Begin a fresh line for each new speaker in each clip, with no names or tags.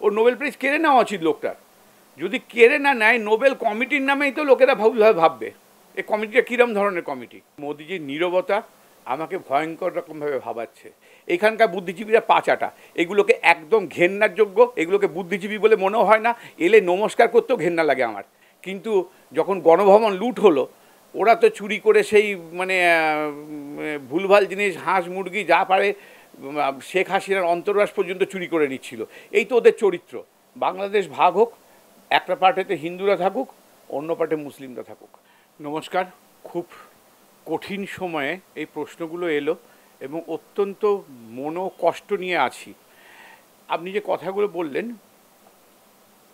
ওর Nobel prize কেড়ে নেওয়া উচিত লোকটার। যদি কেড়ে না নেয়, নোবেল কমিটির নামেই তো লোকেরা ভুলভাবে ভাববে। এই কমিটিটা কীরকম ধরনের কমিটি? মোদিজির নীরবতা আমাকে ভয়ঙ্কর রকমভাবে ভাবাচ্ছে। এখানকার বুদ্ধিজীবীরা পাঁচাটা, এগুলোকে একদম ঘেন্নার যোগ্য, এগুলোকে বুদ্ধিজীবী বলে মনেও হয় না, এলে নমস্কার করতেও ঘেন্না লাগে আমার। কিন্তু যখন গণভবন লুট হলো, ওরা তো চুরি করে সেই মানে ভুলভাল জিনিস, হাঁস মুরগি যা পারে, শেখ হাসিনার অন্তর্বাস পর্যন্ত চুরি করে নিচ্ছিল। এই তো ওদের চরিত্র। বাংলাদেশ ভাগ হোক, একটা পার্টিতে হিন্দুরা থাকুক, অন্য পার্টে মুসলিমরা থাকুক। নমস্কার। খুব কঠিন সময়ে এই প্রশ্নগুলো এলো এবং অত্যন্ত মনোকষ্ট নিয়ে আছি। আপনি যে কথাগুলো বললেন,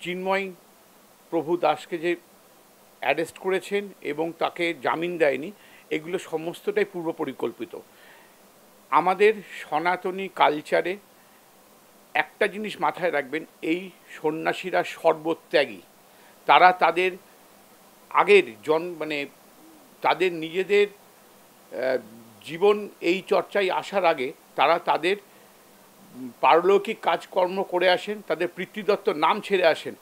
চিন্ময় প্রভু দাসকে যে অ্যারেস্ট করেছেন এবং তাকে জামিন দেয়নি, এগুলো সমস্তটাই পূর্ব পরিকল্পিত। আমাদের সনাতনী কালচারে একটা জিনিস মাথায় রাখবেন, এই সন্ন্যাসীরা সর্বত্যাগী। তারা তাদের আগের মানে তাদের নিজেদের জীবন এই চর্চায় আসার আগে তারা তাদের পারলৌকিক কাজকর্ম করে আসেন, তাদের পিতৃদত্ত নাম ছেড়ে আসেন।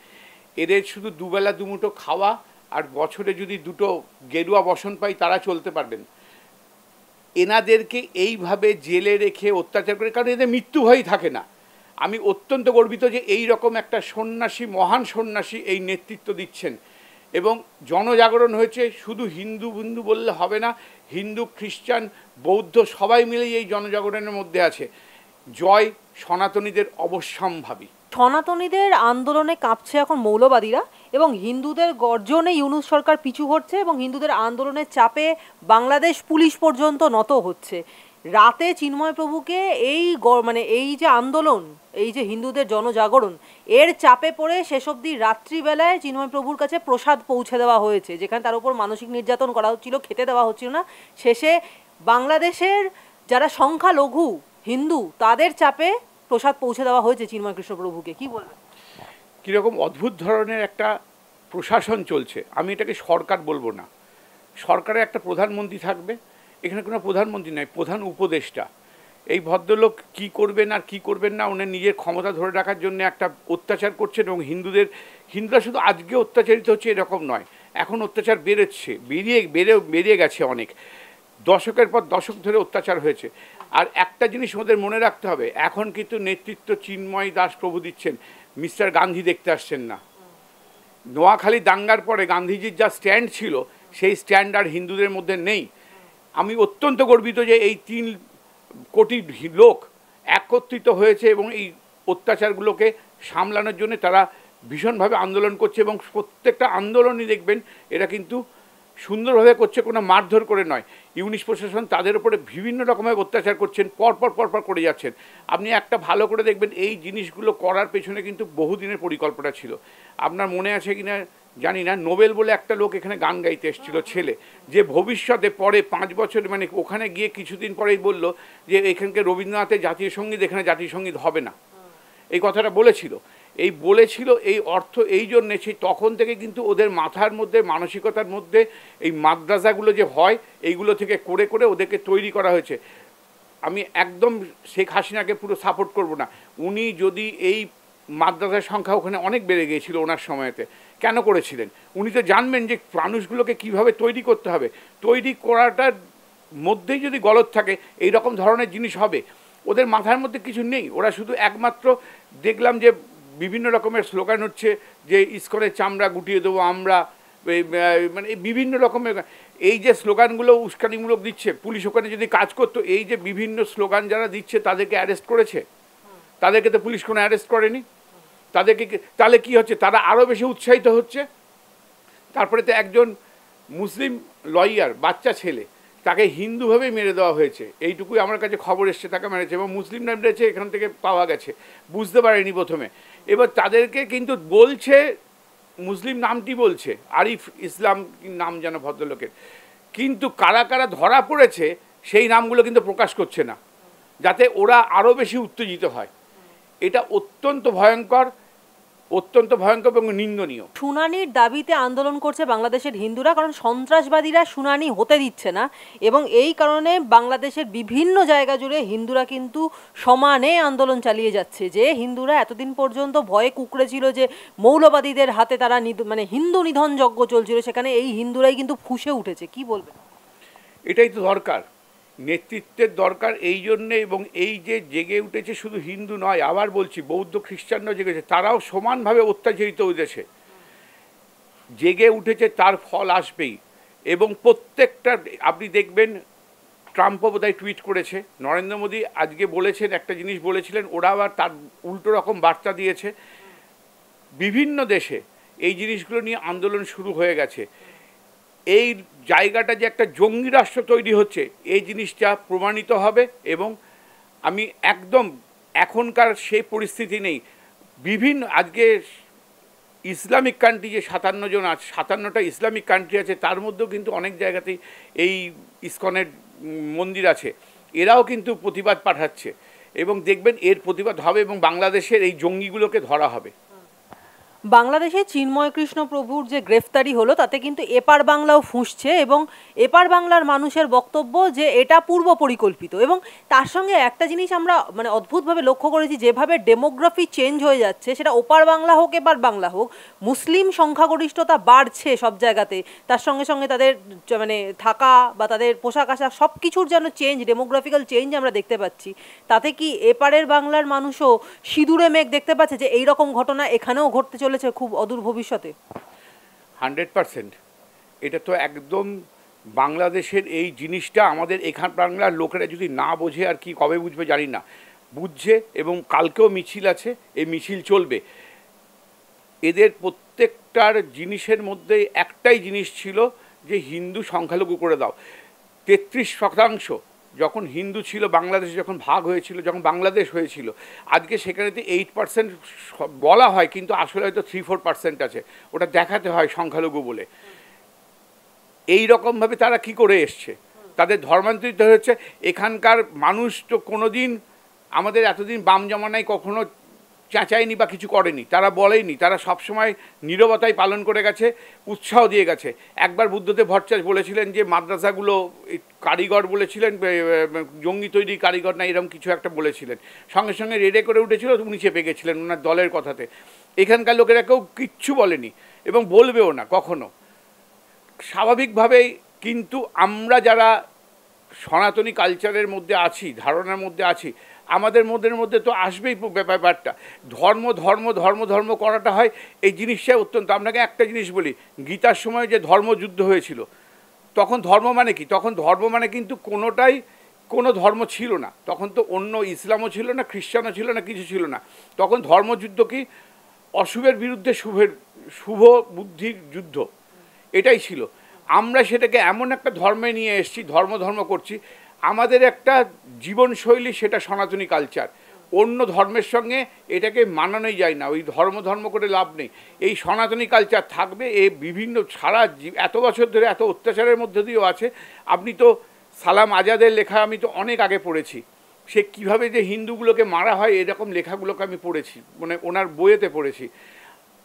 এদের শুধু দুবেলা দুমুঠো খাওয়া আর বছরে যদি দুটো গেরুয়া বসন পাই, তারা চলতে পারবেন। এনাদেরকে এইভাবে জেলে রেখে অত্যাচার করে, কারণ এদের মৃত্যু ভয়ই থাকে না। আমি অত্যন্ত গর্বিত যে এই রকম একটা সন্ন্যাসী, মহান সন্ন্যাসী এই নেতৃত্ব দিচ্ছেন এবং জনজাগরণ হয়েছে। শুধু হিন্দু হিন্দু বললে হবে না, হিন্দু, খ্রিস্টান, বৌদ্ধ সবাই মিলেই এই জনজাগরণের মধ্যে আছে। জয় সনাতনীদের অবশ্যম্ভাবী।
সনাতনীদের আন্দোলনে কাঁপছে এখন মৌলবাদীরা এবং হিন্দুদের গর্জনে ইউনূস সরকার পিছু হচ্ছে এবং হিন্দুদের আন্দোলনের চাপে বাংলাদেশ পুলিশ পর্যন্ত নত হচ্ছে। রাতে চিন্ময় প্রভুকে মানে এই যে আন্দোলন, এই যে হিন্দুদের জনজাগরণ, এর চাপে পড়ে শেষ অবধি রাত্রিবেলায় চিন্ময় প্রভুর কাছে প্রসাদ পৌঁছে দেওয়া হয়েছে, যেখানে তার উপর মানসিক নির্যাতন করা হচ্ছিল, খেতে দেওয়া হচ্ছিল না। শেষে বাংলাদেশের যারা সংখ্যালঘু হিন্দু, তাদের চাপে প্রসাদ পৌঁছে দেওয়া হয়েছে চিন্ময় কৃষ্ণ প্রভুকে। কী বলবেন?
কীরকম অদ্ভুত ধরনের একটা প্রশাসন চলছে। আমি এটাকে সরকার বলবো না, সরকারের একটা প্রধানমন্ত্রী থাকবে, এখানে কোনো প্রধানমন্ত্রী নয়, প্রধান উপদেষ্টা। এই ভদ্রলোক কি করবেন আর কি করবেন না, উনি নিজের ক্ষমতা ধরে রাখার জন্য একটা অত্যাচার করছেন এবং হিন্দুরা শুধু আজকে অত্যাচারিত হচ্ছে এরকম নয়, এখন অত্যাচার বেড়েছে, বেরিয়ে গেছে অনেক, দশকের পর দশক ধরে অত্যাচার হয়েছে। আর একটা জিনিস ওদের মনে রাখতে হবে, এখন কিন্তু নেতৃত্ব চিন্ময় দাস প্রভু দিচ্ছেন, মিস্টার গান্ধী দেখতে আসছেন না। নোয়াখালী দাঙ্গার পরে গান্ধীজির যা স্ট্যান্ড ছিল, সেই স্ট্যান্ড আর হিন্দুদের মধ্যে নেই। আমি অত্যন্ত গর্বিত যে এই 3 কোটি লোক একত্রিত হয়েছে এবং এই অত্যাচারগুলোকে সামলানোর জন্য তারা ভীষণভাবে আন্দোলন করছে এবং প্রত্যেকটা আন্দোলনই দেখবেন এরা কিন্তু সুন্দরভাবে করছে, কোনো মারধর করে নয়। ইউনিশ প্রশাসন তাদের উপরে বিভিন্ন রকমের অত্যাচার করছেন, পরপর করে যাচ্ছেন। আপনি একটা ভালো করে দেখবেন, এই জিনিসগুলো করার পেছনে কিন্তু বহুদিনের পরিকল্পনা ছিল। আপনার মনে আছে কিনা জানি না, নোবেল বলে একটা লোক এখানে গান গাইতে এসেছিল, ছেলে, যে ভবিষ্যতে পরে 5 বছর মানে ওখানে গিয়ে কিছুদিন পরেই বলল যে এখানকার রবীন্দ্রনাথের জাতীয় সঙ্গীত, এখানে জাতীয় সঙ্গীত হবে না, এই কথাটা বলেছিল। এই অর্থ এই জন্যে, সেই তখন থেকে কিন্তু ওদের মাথার মধ্যে, মানসিকতার মধ্যে এই মাদ্রাসাগুলো যে হয়, এইগুলো থেকে করে ওদেরকে তৈরি করা হয়েছে। আমি একদম শেখ হাসিনাকে পুরো সাপোর্ট করব না। উনি যদি এই মাদ্রাসার সংখ্যা ওখানে অনেক বেড়ে গিয়েছিল ওনার সময়তে, কেন করেছিলেন? উনি তো জানবেন যে মানুষগুলোকে কিভাবে তৈরি করতে হবে। তৈরি করাটার মধ্যেই যদি গলদ থাকে, এই রকম ধরনের জিনিস হবে। ওদের মাথার মধ্যে কিছু নেই, ওরা শুধু একমাত্র দেখলাম যে বিভিন্ন রকমের স্লোগান হচ্ছে যে ইসকনের চামড়া গুটিয়ে দেবো আমরা, মানে বিভিন্ন রকমের এই যে স্লোগানগুলো উস্কানিমূলক দিচ্ছে। পুলিশ ওখানে যদি কাজ করতো, এই যে বিভিন্ন স্লোগান যারা দিচ্ছে তাদেরকে অ্যারেস্ট করেছে? তাদেরকে তো পুলিশ কোনো অ্যারেস্ট করেনি। তাদেরকে তাহলে কি হচ্ছে? তারা আরও বেশি উৎসাহিত হচ্ছে। তারপরে তো একজন মুসলিম লয়ার, বাচ্চা ছেলে, তাকে হিন্দুভাবেই মেরে দেওয়া হয়েছে, এইটুকুই আমার কাছে খবর এসছে। তাকে মেরেছে এবং মুসলিমরা মেরেছে, এখান থেকে পাওয়া গেছে। বুঝতে পারেনি প্রথমে। এবার তাদেরকে কিন্তু বলছে, মুসলিম নামটি বলছে, আরিফ ইসলাম নাম যেন ভদ্রলোকের, কিন্তু কারা কারা ধরা পড়েছে সেই নামগুলো কিন্তু প্রকাশ করছে না, যাতে ওরা আরও বেশি উত্তেজিত হয়। এটা অত্যন্ত ভয়ঙ্কর। অত্যন্ত ভয়ঙ্কর এবং নিন্দনীয়।
শুনানির দাবিতে আন্দোলন করছে বাংলাদেশের হিন্দুরা, কারণ সন্ত্রাসবাদীরা শুনানি হতে দিচ্ছে না, এবং এই কারণে বাংলাদেশের বিভিন্ন জায়গা জুড়ে হিন্দুরা কিন্তু সমানে আন্দোলন চালিয়ে যাচ্ছে। যে হিন্দুরা এতদিন পর্যন্ত ভয়ে কুঁকড়ে ছিল যে মৌলবাদীদের হাতে তারা মানে হিন্দু নিধন যজ্ঞ চলছিল, সেখানে এই হিন্দুরাই কিন্তু ফুঁসে উঠেছে। কি বলবেন?
এটাই তো দরকার, নেতৃত্বের দরকার এই জন্যে। এবং এই যে জেগে উঠেছে শুধু হিন্দু নয়, আবার বলছি বৌদ্ধ খ্রিস্টানরাও জেগেছে, তারাও সমানভাবে অত্যাচারিত হয়েছে, জেগে উঠেছে, তার ফল আসবেই। এবং প্রত্যেকটা আপনি দেখবেন, ট্রাম্পও বোধহয় টুইট করেছে, নরেন্দ্র মোদী আজকে বলেছেন, একটা জিনিস বলেছিলেন, ওরা আবার তার উল্টো রকম বার্তা দিয়েছে। বিভিন্ন দেশে এই জিনিসগুলো নিয়ে আন্দোলন শুরু হয়ে গেছে। এই জায়গাটা যে একটা জঙ্গি রাষ্ট্র তৈরি হচ্ছে, এই জিনিসটা প্রমাণিত হবে। এবং আমি একদম এখনকার সেই পরিস্থিতি নেই। বিভিন্ন আজকে ইসলামিক কান্ট্রি যে 57 জন আছে, 57টা ইসলামিক কান্ট্রি আছে, তার মধ্যেও কিন্তু অনেক জায়গাতেই এই ইসকনের মন্দির আছে, এরাও কিন্তু প্রতিবাদ পাঠাচ্ছে। এবং দেখবেন এর প্রতিবাদ হবে এবং বাংলাদেশের এই জঙ্গিগুলোকে ধরা হবে।
বাংলাদেশে চিন্ময় কৃষ্ণ প্রভুর যে গ্রেফতারি হলো, তাতে কিন্তু এপার বাংলাও ফুঁসছে, এবং এপার বাংলার মানুষের বক্তব্য যে এটা পূর্ব পরিকল্পিত। এবং তার সঙ্গে একটা জিনিস আমরা মানে অদ্ভুতভাবে লক্ষ্য করেছি, যেভাবে ডেমোগ্রাফি চেঞ্জ হয়ে যাচ্ছে, সেটা ওপার বাংলা হোক এপার বাংলা হোক, মুসলিম সংখ্যাগরিষ্ঠতা বাড়ছে সব জায়গাতে। তার সঙ্গে সঙ্গে তাদের মানে থাকা বা তাদের পোশাক আশাক সব কিছুর যেন চেঞ্জ, ডেমোগ্রাফিক্যাল চেঞ্জ আমরা দেখতে পাচ্ছি। তাতে কি এপারের বাংলার মানুষও সিঁদুরে মেঘ দেখতে পাচ্ছে যে এইরকম ঘটনা এখানেও ঘটতে চলেছে খুব অদূর ভবিষ্যতে?
100%। এটা তো একদম বাংলাদেশের এই জিনিসটা আমাদের এখান বাংলার লোকেরা যদি না বোঝে, আর কি কবে বুঝবে জানি না, বুঝছে। এবং কালকেও মিছিল আছে, এই মিছিল চলবে। এদের প্রত্যেকটার জিনিসের মধ্যে একটাই জিনিস ছিল যে হিন্দু সংখ্যালঘু করে দাও। 33% যখন হিন্দু ছিল বাংলাদেশে, যখন ভাগ হয়েছিল, যখন বাংলাদেশ হয়েছিল, আজকে সেখানেতে 8% বলা হয়, কিন্তু আসলে হয়তো 3-4% আছে, ওটা দেখাতে হয় সংখ্যালঘু বলে। এই রকমভাবে তারা কি করে এসছে, তাদের ধর্মান্তরিত হয়েছে। এখানকার মানুষ তো কোনো দিন আমাদের এতদিন বাম জমানায় কখনো চেঁচায়নি বা কিছু করেনি, তারা বলেনি, তারা সবসময় নীরবতাই পালন করে গেছে, উৎসাহ দিয়ে গেছে। একবার বুদ্ধদেব ভট্টাচার্য বলেছিলেন যে মাদ্রাসাগুলো কারিগর বলেছিলেন, জঙ্গি তৈরি কারিগর না, এরকম কিছু একটা বলেছিলেন, সঙ্গে সঙ্গে রেডে করে উঠেছিল, উনি চেপে গেছিলেন ওনার দলের কথাতে। এখানকার লোকেরা কেউ কিচ্ছু বলেনি এবং বলবেও না কখনো, স্বাভাবিকভাবেই। কিন্তু আমরা যারা সনাতনী কালচারের মধ্যে আছি, ধারণার মধ্যে আছি, আমাদের মধ্যে তো আসবেই ব্যাপারটা। ধর্ম ধর্ম ধর্ম ধর্ম করাটা হয়, এই জিনিসটা অত্যন্ত। আপনাকে একটা জিনিস বলি, গীতার সময় যে ধর্মযুদ্ধ হয়েছিল, তখন ধর্ম মানে কি? তখন ধর্ম মানে কিন্তু কোনোটাই কোনো ধর্ম ছিল না। তখন তো অন্য ইসলামও ছিল না, খ্রিস্টানও ছিল না, কিছু ছিল না। তখন ধর্মযুদ্ধ কি? অশুভের বিরুদ্ধে শুভ বুদ্ধির যুদ্ধ, এটাই ছিল। আমরা সেটাকে এমন একটা ধর্মে নিয়ে এসেছি, ধর্ম করছি। আমাদের একটা জীবনশৈলী, সেটা সনাতনী কালচার। অন্য ধর্মের সঙ্গে এটাকে মানানোই যায় না। ওই ধর্ম করে লাভ নেই। এই সনাতনী কালচার থাকবে। এ বিভিন্ন সারা এত বছর ধরে এত অত্যাচারের মধ্যে দিয়েও আছে। আপনি তো সালাম আজাদের লেখা আমি তো অনেক আগে পড়েছি, সে কিভাবে যে হিন্দুগুলোকে মারা হয় এরকম লেখাগুলোকে আমি পড়েছি, মানে ওনার বইয়েতে পড়েছি।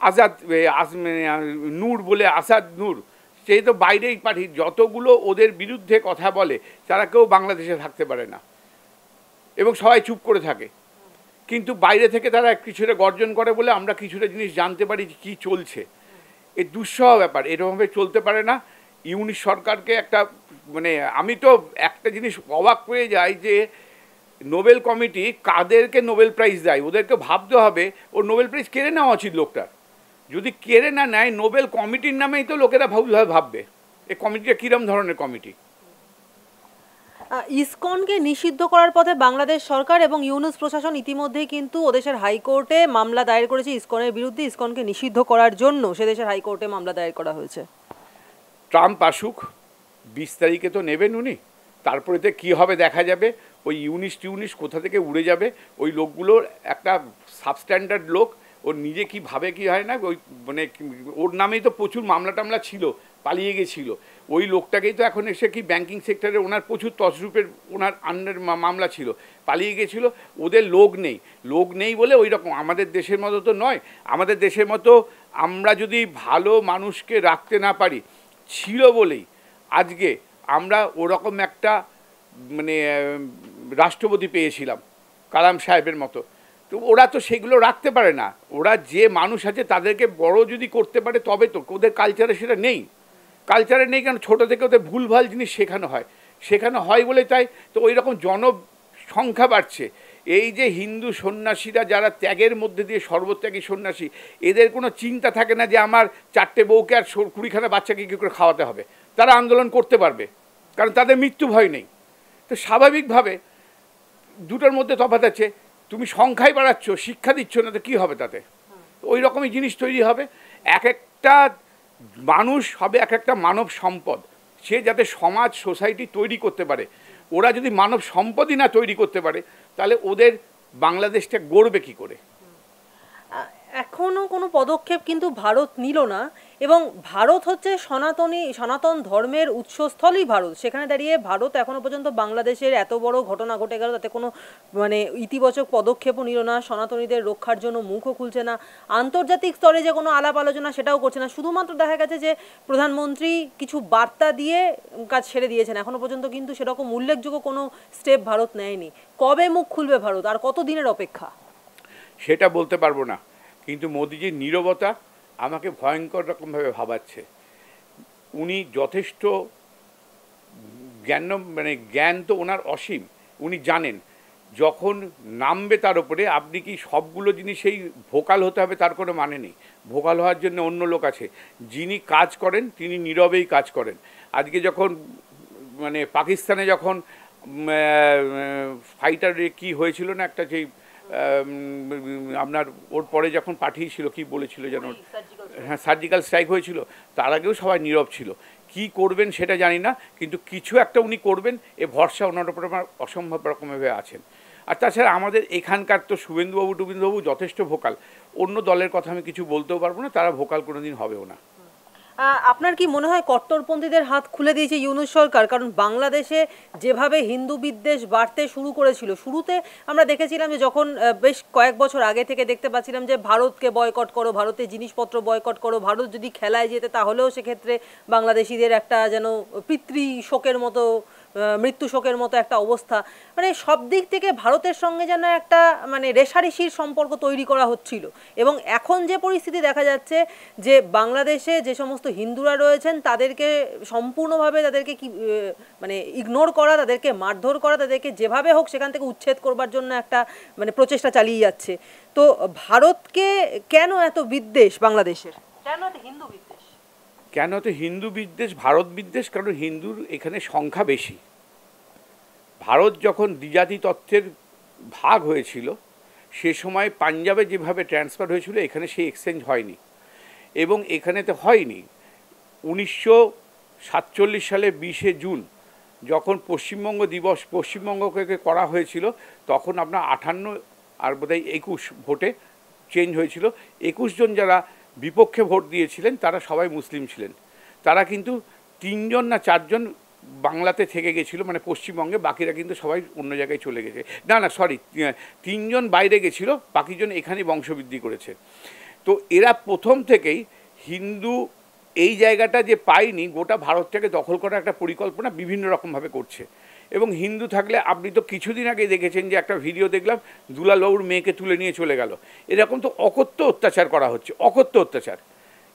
আজাদ নূর বলে, আসাদ নূর, সেই তো বাইরেই পাঠি, যতগুলো ওদের বিরুদ্ধে কথা বলে, তারা কেউ বাংলাদেশে থাকতে পারে না এবং সবাই চুপ করে থাকে। কিন্তু বাইরে থেকে তারা কিছুটা গর্জন করে বলে আমরা কিছুটা জিনিস জানতে পারি কি চলছে। এ দুঃসহ ব্যাপার, এরকমভাবে চলতে পারে না। ইউনিশ সরকারকে একটা মানে আমি তো একটা জিনিস অবাক হয়ে যাই যে নোবেল কমিটি কাদেরকে নোবেল প্রাইজ দেয়, ওদেরকে ভাবতে হবে ওর নোবেল প্রাইজ কেড়ে নেওয়া উচিত লোকটার। যদি কেড়ে না নেয়, নোবেল কমিটির নামেই তো লোকেরা ভুলভাবে ভাববে। এই কমিটিটা কীরকম ধরনের কমিটি?
ইসকনকে নিষিদ্ধ করার পথে বাংলাদেশ সরকার এবং ইউনুস প্রশাসন ইতিমধ্যেই কিন্তু ওদেশের হাইকোর্টে মামলা দায়ের করেছে ইসকনের বিরুদ্ধে। ইসকনকে নিষিদ্ধ করার জন্য সে দেশের হাইকোর্টে মামলা দায়ের করা হয়েছে।
ট্রাম্প আসুক, 20 তারিখে তো নেবেন উনি, তারপরেতে কী হবে দেখা যাবে। ওই ইউনিশ কোথা থেকে উড়ে যাবে। ওই লোকগুলোর একটা সাবস্ট্যান্ডার্ড লোক, ওর নিজে কি ভাবে কি হয় না, ওই মানে ওর নামেই তো প্রচুর মামলা টামলা ছিল, পালিয়ে গেছিল। ওই লোকটাকেই তো এখন এসে কি ব্যাংকিং সেক্টরে ওনার প্রচুর তসরূপের ওনার আন্ডার মামলা ছিল, পালিয়ে গেছিল। ওদের লোক নেই বলে ওই রকম। আমাদের দেশের মতো তো নয়। আমাদের দেশের মতো আমরা যদি ভালো মানুষকে রাখতে না পারি, ছিল বলেই আজকে আমরা ওরকম একটা মানে রাষ্ট্রপতি পেয়েছিলাম কালাম সাহেবের মতো। তো ওরা তো সেগুলো রাখতে পারে না। ওরা যে মানুষ আছে তাদেরকে বড় যদি করতে পারে তবে তো। ওদের কালচারে সেটা নেই। কালচারে নেই কেন? ছোটো থেকে ওদের ভুলভাল জিনিস শেখানো হয় বলে তাই তো ওই রকম জনসংখ্যা বাড়ছে। এই যে হিন্দু সন্ন্যাসীরা যারা ত্যাগের মধ্যে দিয়ে সর্বত্যাগী সন্ন্যাসী, এদের কোনো চিন্তা থাকে না যে আমার 4টে বউকে আর 20খানা বাচ্চাকে কী করে খাওয়াতে হবে। তারা আন্দোলন করতে পারবে, কারণ তাদের মৃত্যু ভয় নেই। তো স্বাভাবিকভাবে দুটোর মধ্যে তফাৎ আছে। তুমি সংখ্যায় বাড়াচ্ছ, শিক্ষা দিচ্ছ না, তো কী হবে তাতে? ওই রকমই জিনিস তৈরি হবে। এক একটা মানুষ হবে এক একটা মানব সম্পদ। সে যাতে সমাজ সোসাইটি তৈরি করতে পারে। ওরা যদি মানব সম্পদই না তৈরি করতে পারে, তাহলে ওদের বাংলাদেশটা গড়বে কী করে?
এখনো কোনো পদক্ষেপ কিন্তু ভারত নিল না, এবং ভারত হচ্ছে সনাতন ধর্মের উৎসস্থলই ভারত। সেখানে দাঁড়িয়ে ভারত এখনো পর্যন্ত বাংলাদেশের এত বড় ঘটনা ঘটে গেল, তাতে কোনো মানে ইতিবাচক পদক্ষেপও নিল না, সনাতনীদের রক্ষার জন্য মুখও খুলছে না, আন্তর্জাতিক স্তরে যে কোনো আলাপ আলোচনা সেটাও করছে না। শুধুমাত্র দেখা গেছে যে প্রধানমন্ত্রী কিছু বার্তা দিয়ে কাজ ছেড়ে দিয়েছেন, এখনো পর্যন্ত কিন্তু সেরকম উল্লেখযোগ্য কোনো স্টেপ ভারত নেয়নি। কবে মুখ খুলবে ভারত, আর কত দিনের অপেক্ষা?
সেটা বলতে পারবো না, কিন্তু মোদিজির নীরবতা আমাকে ভয়ঙ্কর রকমভাবে ভাবাচ্ছে। উনি যথেষ্ট জ্ঞান তো ওনার অসীম। উনি জানেন যখন নামবে তার উপরে, আপনি কি সবগুলো জিনিসেই ভোকাল হতে হবে তার কোনো মানে নেই। ভোকাল হওয়ার জন্য অন্য লোক আছে। যিনি কাজ করেন তিনি নীরবেই কাজ করেন। আজকে যখন মানে পাকিস্তানে যখন ফাইটারে কি হয়েছিল না একটা, যেই আপনার ওর পরে যখন পাঠিয়েছিল কি বলেছিল যেন, হ্যাঁ সার্জিক্যাল স্ট্রাইক হয়েছিল, তার আগেও সবাই নীরব ছিল। কি করবেন সেটা জানি না, কিন্তু কিছু একটা উনি করবেন এ ভরসা ওনার উপর আমার অসম্ভব রকমভাবে আছেন। আর তাছাড়া আমাদের এখানকার তো শুভেন্দুবাবু টুবেন্দুবাবু যথেষ্ট ভোকাল। অন্য দলের কথা আমি কিছু বলতেও পারবো না, তারা ভোকাল কোনো দিন হবেও না।
আপনার কি মনে হয় কট্টরপন্থীদের হাত খুলে দিয়েছে ইউনূস সরকার? কারণ বাংলাদেশে যেভাবে হিন্দু বিদ্বেষ বাড়তে শুরু করেছিল, শুরুতে আমরা দেখেছিলাম যে যখন বেশ কয়েক বছর আগে থেকে দেখতে পাচ্ছিলাম যে ভারতকে বয়কট করো, ভারতের জিনিসপত্র বয়কট করো, ভারত যদি খেলায় যেতে তাহলেও সেক্ষেত্রে বাংলাদেশিদের একটা যেন পিতৃ শোকের মতো, মৃত্যু শোকের মতো একটা অবস্থা। মানে সব দিক থেকে ভারতের সঙ্গে যেন একটা মানে রেষারেষির সম্পর্ক তৈরি করা হচ্ছিল। এবং এখন যে পরিস্থিতি দেখা যাচ্ছে যে বাংলাদেশে যে সমস্ত হিন্দুরা রয়েছেন তাদেরকে সম্পূর্ণভাবে তাদেরকে কি মানে ইগনোর করা, তাদেরকে মারধর করা, তাদেরকে যেভাবে হোক সেখান থেকে উচ্ছেদ করবার জন্য একটা মানে প্রচেষ্টা চালিয়ে যাচ্ছে। তো ভারতকে কেন এত বিদ্বেষ বাংলাদেশের? কেন এত হিন্দু বিদ্বেষ?
কেন তো হিন্দু বিদ্বেষ, ভারত বিদ্বেষ? কারণ হিন্দুর এখানে সংখ্যা বেশি। ভারত যখন দ্বিজাতি তত্ত্বের ভাগ হয়েছিল সে সময় পাঞ্জাবে যেভাবে ট্রান্সফার হয়েছিল এখানে সেই এক্সচেঞ্জ হয়নি, এবং এখানে তো হয়নি। 1947 সালে 20শে জুন যখন পশ্চিমবঙ্গ দিবস পশ্চিমবঙ্গকে করা হয়েছিল, তখন আপনার 58 আর বোধহয় 21 ভোটে চেঞ্জ হয়েছিল। 21 জন যারা বিপক্ষে ভোট দিয়েছিলেন তারা সবাই মুসলিম ছিলেন। তারা কিন্তু 3 জন না 4 জন বাংলাতে থেকে গেছিলো, মানে পশ্চিমবঙ্গে, বাকিরা কিন্তু সবাই অন্য জায়গায় চলে গেছে। না সরি, 3 জন বাইরে গেছিলো, বাকিজন এখানেই বংশবৃদ্ধি করেছে। তো এরা প্রথম থেকেই হিন্দু এই জায়গাটা যে পায়নি, গোটা ভারতটাকে দখল করার একটা পরিকল্পনা বিভিন্ন রকমভাবে করছে। এবং হিন্দু থাকলে আপনি তো কিছুদিন আগে দেখেছেন যে একটা ভিডিও দেখলাম, দুলাল বাবুর মেয়েকে তুলে নিয়ে চলে গেল। এরকম তো অকথ্য অত্যাচার করা হচ্ছে, অকথ্য অত্যাচার।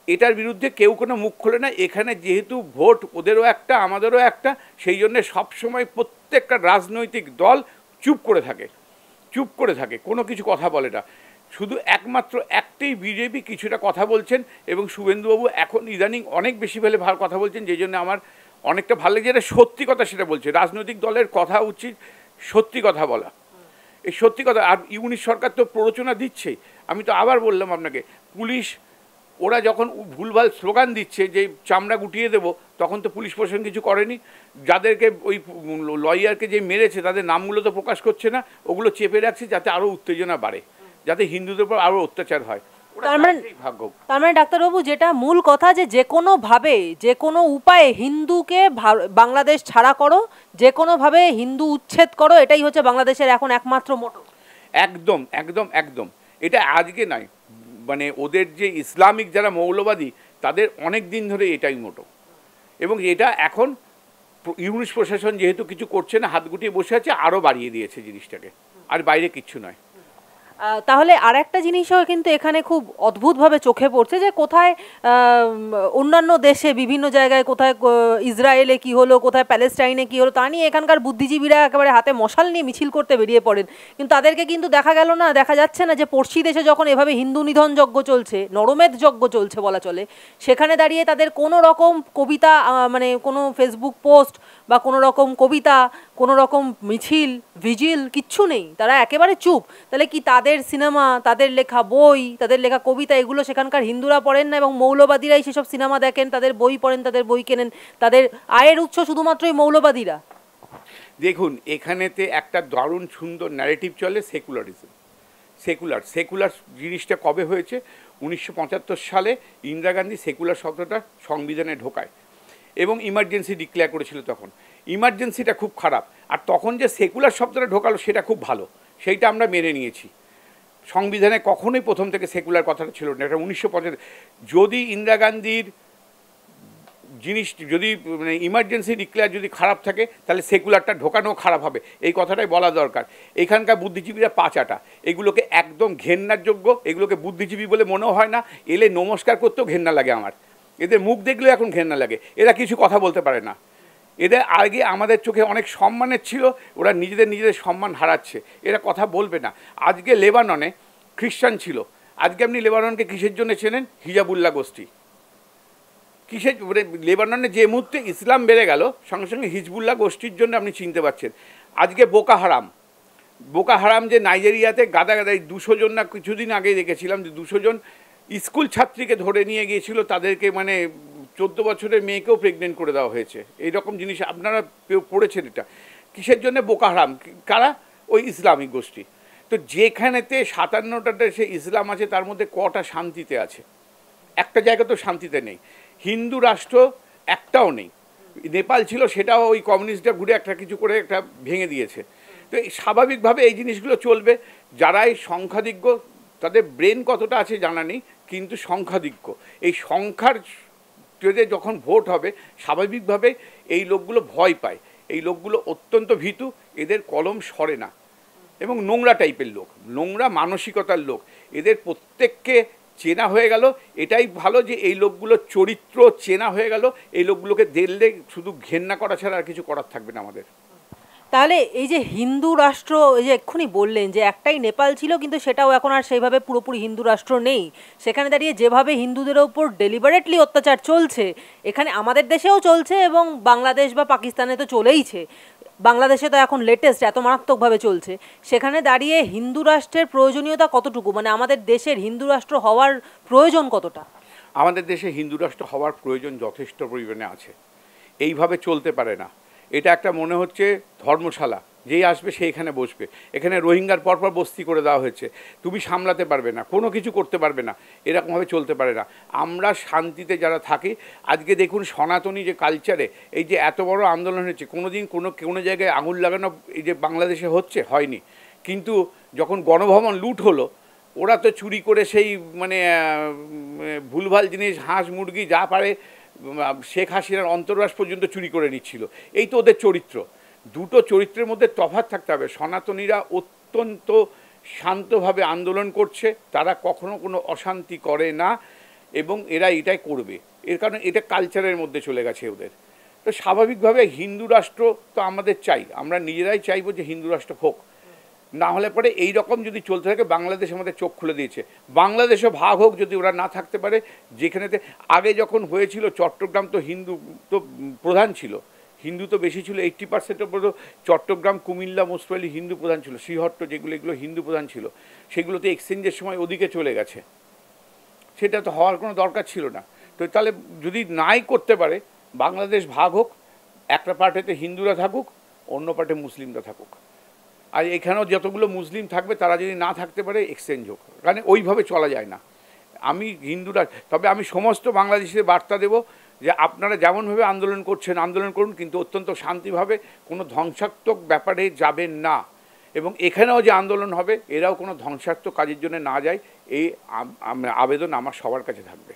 এটার বিরুদ্ধে কেউ কোনো মুখ খোলে না। এখানে যেহেতু ভোট ওদেরও একটা আমাদেরও একটা, সেই জন্যে সবসময় প্রত্যেকটা রাজনৈতিক দল চুপ করে থাকে, কোনো কিছু কথা বলে না। শুধু একমাত্র একটাই বিজেপি কিছুটা কথা বলছেন, এবং শুভেন্দুবাবু এখন ইদানিং অনেক বেশি ভেলে কথা বলছেন, যেই জন্য আমার অনেকটা ভালো লাগে। যেটা সত্যি কথা সেটা বলছে। রাজনৈতিক দলের কথা উচিত সত্যি কথা বলা, এই সত্যি কথা। আর ইউনিশ সরকার তো প্ররোচনা দিচ্ছেই। আমি তো আবার বললাম আপনাকে, পুলিশ ওরা যখন ভুলভাল স্লোগান দিচ্ছে যে চামড়া গুটিয়ে দেবো, তখন তো পুলিশ প্রশাসন কিছু করেনি। যাদেরকে ওই লয়ারকে যে মেরেছে তাদের নামগুলো তো প্রকাশ করছে না, ওগুলো চেপে রাখছে যাতে আরও উত্তেজনা বাড়ে, যাতে হিন্দুদের উপর আরও অত্যাচার হয়। ওরা
তার মানে
চাইছেই ভাগ্য।
তার মানে ডাক্তারবাবু, যেটা মূল কথা, যে কোনোভাবে যে কোনো উপায়ে হিন্দুকে বাংলাদেশ ছাড়া করো, যে কোনোভাবে হিন্দু উচ্ছেদ করো, এটাই হচ্ছে বাংলাদেশের এখন একমাত্র মোটো।
একদম একদম একদম। এটা আজকে নয়, মানে ওদের যে ইসলামিক যারা মৌলবাদী তাদের অনেক দিন ধরে এটাই মোটো। এবং এটা এখন ইউনিশ প্রশাসন যেহেতু কিছু করছে না, হাত গুটিয়ে বসে আছে, আরও বাড়িয়ে দিয়েছে জিনিসটাকে, আর বাইরে কিচ্ছু নয়।
তাহলে আর একটা জিনিসও কিন্তু এখানে খুব অদ্ভুতভাবে চোখে পড়ছে, যে কোথায় অন্যান্য দেশে বিভিন্ন জায়গায়, কোথায় ইসরায়েলে কি হলো, কোথায় প্যালেস্টাইনে কি হলো, তা নিয়ে এখানকার বুদ্ধিজীবীরা একেবারে হাতে মশাল নিয়ে মিছিল করতে বেরিয়ে পড়েন। কিন্তু তাদেরকে কিন্তু দেখা যাচ্ছে না যে পড়শি দেশে যখন এভাবে হিন্দু নিধন যজ্ঞ চলছে, নরমেধ যজ্ঞ চলছে বলা চলে, সেখানে দাঁড়িয়ে তাদের কোনো রকম কবিতা, মানে কোনো ফেসবুক পোস্ট বা কোনো রকম কবিতা, কোনো রকম মিছিল ভিজিল কিচ্ছু নেই, তারা একেবারে চুপ। তাহলে কি তাদের সিনেমা, তাদের লেখা বই, তাদের লেখা কবিতা, এগুলো সেখানকার হিন্দুরা পড়েন না এবং মৌলবাদীরাই সেসব সিনেমা দেখেন, তাদের বই পড়েন, তাদের বই কেনেন, তাদের আয়ের উৎস শুধুমাত্রই মৌলবাদীরা?
দেখুন, এখানেতে একটা দারুণ সুন্দর ন্যারেটিভ চলে, সেকুলারিজম। সেকুলার জিনিসটা কবে হয়েছে? 1975 সালে ইন্দিরা গান্ধী সেকুলার শব্দটা সংবিধানে ঢোকায় এবং ইমার্জেন্সি ডিক্লেয়ার করেছিল। তখন ইমার্জেন্সিটা খুব খারাপ, আর তখন যে সেকুলার শব্দটা ঢোকালো সেটা খুব ভালো, সেইটা আমরা মেনে নিয়েছি। সংবিধানে কখনোই প্রথম থেকে সেকুলার কথাটা ছিল না, এটা 1975। যদি ইন্দিরা গান্ধীর জিনিস, যদি মানে ইমার্জেন্সি ডিক্লেয়ার যদি খারাপ থাকে, তাহলে সেকুলারটা ঢোকানো খারাপ হবে, এই কথাটাই বলা দরকার। এখানকার বুদ্ধিজীবীরা পাঁচাটা, এগুলোকে একদম ঘেন্নার যোগ্য, এগুলোকে বুদ্ধিজীবী বলে মনেও হয় না, এলে নমস্কার করতেও ঘেন্না লাগে আমার, এদের মুখ দেখলেও এখন ঘেন্না লাগে, এরা কিছু কথা বলতে পারে না। এদের আগে আমাদের চোখে অনেক সম্মানের ছিল, ওরা নিজেদের সম্মান হারাচ্ছে, এরা কথা বলবে না। আজকে লেবাননে খ্রিস্টান ছিল, আজকে আপনি লেবাননকে কিসের জন্য চেনেন? হিজাবুল্লাহ গোষ্ঠী। কিসের, লেবাননে যে মুহূর্তে ইসলাম বেড়ে গেল, সঙ্গে সঙ্গে হিজবুল্লাহ গোষ্ঠীর জন্য আপনি চিনতে পারছেন। আজকে বোকা হারাম যে নাইজেরিয়াতে গাদা 200 জন, না কিছুদিন আগে দেখেছিলাম যে 200 জন স্কুল ছাত্রীকে ধরে নিয়ে গিয়েছিল, তাদেরকে মানে 14 বছরের মেয়েকেও প্রেগনেন্ট করে দেওয়া হয়েছে। এইরকম জিনিস আপনারা পড়েছেন। এটা কিসের জন্য? বোকা হারাম। কারা? ওই ইসলামিক গোষ্ঠী। তো যেখানেতে 57টা দেশে ইসলাম আছে, তার মধ্যে কটা শান্তিতে আছে? একটা জায়গা তো শান্তিতে নেই। হিন্দু রাষ্ট্র একটাও নেই। নেপাল ছিল, সেটাও ওই কমিউনিস্টরা ঘুরে একটা কিছু করে একটা ভেঙে দিয়েছে। তো স্বাভাবিকভাবে এই জিনিসগুলো চলবে। যারাই সংখ্যাধিক্য, তাদের ব্রেন কতটা আছে জানা নেই, কিন্তু সংখ্যাধিক্য, এই সংখ্যার যখন ভোট হবে, স্বাভাবিকভাবে এই লোকগুলো ভয় পায়, এই লোকগুলো অত্যন্ত ভীতু, এদের কলম সরে না এবং নোংরা টাইপের লোক, নোংরা মানসিকতার লোক, এদের প্রত্যেককে চেনা হয়ে গেল। এটাই ভালো যে এই লোকগুলোর চরিত্র চেনা হয়ে গেল, এই লোকগুলোকে দেখলে শুধু ঘেন্না করা ছাড়া আর কিছু করার থাকবে না আমাদের।
তাহলে এই যে হিন্দু রাষ্ট্র, এই যে এক্ষুনি বললেন যে একটাই নেপাল ছিল, কিন্তু সেটাও এখন আর সেইভাবে পুরোপুরি হিন্দু রাষ্ট্র নেই, সেখানে দাঁড়িয়ে যেভাবে হিন্দুদের ওপর ডেলিবারেটলি অত্যাচার চলছে, এখানে আমাদের দেশেও চলছে এবং বাংলাদেশ বা পাকিস্তানে তো চলেইছে, বাংলাদেশে তো এখন লেটেস্ট এত মারাত্মকভাবে চলছে, সেখানে দাঁড়িয়ে হিন্দু রাষ্ট্রের প্রয়োজনীয়তা কতটুকু, মানে আমাদের দেশের হিন্দু রাষ্ট্র হওয়ার প্রয়োজন কতটা?
আমাদের দেশে হিন্দু রাষ্ট্র হওয়ার প্রয়োজন যথেষ্ট পরিমাণে আছে। এইভাবে চলতে পারে না। এটা একটা মনে হচ্ছে ধর্মশালা, যেই আসবে সে এখানে বসবে। এখানে রোহিঙ্গার পরপর বস্তি করে দেওয়া হয়েছে, তুমি সামলাতে পারবে না, কোনো কিছু করতে পারবে না, এরকমভাবে চলতে পারে না। আমরা শান্তিতে যারা থাকি, আজকে দেখুন সনাতনী যে কালচারে এই যে এত বড় আন্দোলন হচ্ছে, কোনো জায়গায় আঙুল লাগানো এই যে বাংলাদেশে হয়নি, কিন্তু যখন গণভবন লুট হলো, ওরা তো চুরি করে সেই মানে ভুলভাল জিনিস, হাঁস মুরগি যা পারে, শেখ হাসিনার অন্তর্বাস পর্যন্ত চুরি করে নিচ্ছিল। এই তো ওদের চরিত্র। দুটো চরিত্রের মধ্যে তফাৎ থাকতে হবে। সনাতনীরা অত্যন্ত শান্তভাবে আন্দোলন করছে, তারা কখনো কোনো অশান্তি করে না এবং এরা এটাই করবে, এর কারণে এটা কালচারের মধ্যে চলে গেছে ওদের। তো স্বাভাবিকভাবে হিন্দু রাষ্ট্র তো আমাদের চাই, আমরা নিজেরাই চাইবো যে হিন্দু রাষ্ট্র হোক। না হলে পরে এই রকম যদি চলতে থাকে, বাংলাদেশ আমাদের চোখ খুলে দিয়েছে, বাংলাদেশও ভাগ হোক যদি ওরা না থাকতে পারে। যেখানেতে আগে যখন হয়েছিল, চট্টগ্রাম তো হিন্দু তো প্রধান ছিল, হিন্দু তো বেশি ছিল, 80%-এর উপর চট্টগ্রাম, কুমিল্লা, মোস্টলি হিন্দু প্রধান ছিল। শ্রীহট্ট এগুলো হিন্দু প্রধান ছিল, সেগুলোতে এক্সচেঞ্জের সময় ওদিকে চলে গেছে, সেটা তো হওয়ার কোনো দরকার ছিল না। তো তাহলে যদি নাই করতে পারে, বাংলাদেশ ভাগ হোক, একটা পার্টেতে হিন্দুরা থাকুক, অন্য পার্টে মুসলিমরা থাকুক, আর এখানেও যতগুলো মুসলিম থাকবে তারা যদি না থাকতে পারে, এক্সচেঞ্জ হোক, কারণ ওইভাবে চলা যায় না। আমি হিন্দুরা, তবে আমি সমস্ত বাংলাদেশিদের বার্তা দেব যে আপনারা যেমনভাবে আন্দোলন করছেন আন্দোলন করুন, কিন্তু অত্যন্ত শান্তিভাবে, কোনো ধ্বংসাত্মক ব্যাপারে যাবেন না। এবং এখানেও যে আন্দোলন হবে এরাও কোনো ধ্বংসাত্মক কাজের জন্য না যায়, এই আবেদন আমার সবার কাছে থাকবে।